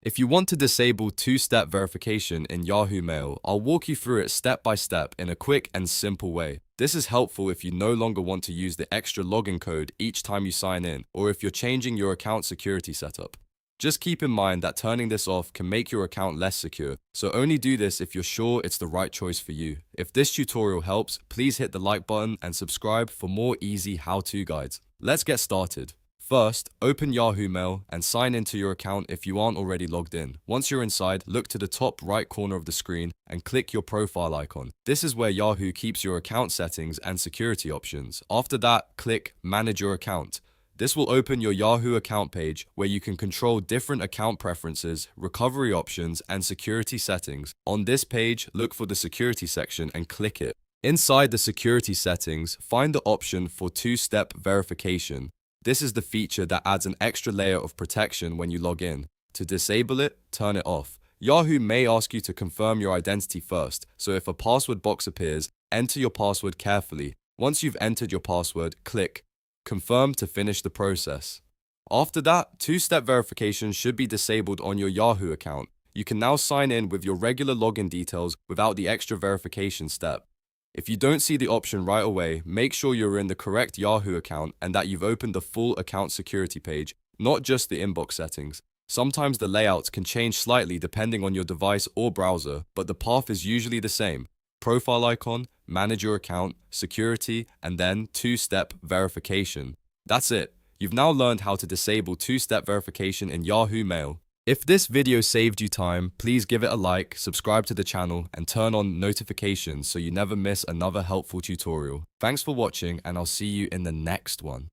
If you want to disable two-step verification in Yahoo Mail, I'll walk you through it step by step in a quick and simple way. This is helpful if you no longer want to use the extra login code each time you sign in, or if you're changing your account security setup. Just keep in mind that turning this off can make your account less secure, so only do this if you're sure it's the right choice for you. If this tutorial helps, please hit the like button and subscribe for more easy how-to guides. Let's get started. First, open Yahoo Mail and sign into your account if you aren't already logged in. Once you're inside, look to the top right corner of the screen and click your profile icon. This is where Yahoo keeps your account settings and security options. After that, click Manage Your Account. This will open your Yahoo account page where you can control different account preferences, recovery options, and security settings. On this page, look for the security section and click it. Inside the security settings, find the option for two-step verification. This is the feature that adds an extra layer of protection when you log in. To disable it, turn it off. Yahoo may ask you to confirm your identity first, so if a password box appears, enter your password carefully. Once you've entered your password, click Confirm to finish the process. After that, two-step verification should be disabled on your Yahoo account. You can now sign in with your regular login details without the extra verification step. If you don't see the option right away, make sure you're in the correct Yahoo account and that you've opened the full account security page, not just the inbox settings. Sometimes the layouts can change slightly depending on your device or browser, but the path is usually the same. Profile icon, manage your account, security, and then two-step verification. That's it. You've now learned how to disable two-step verification in Yahoo Mail. If this video saved you time, please give it a like, subscribe to the channel, and turn on notifications so you never miss another helpful tutorial. Thanks for watching, and I'll see you in the next one.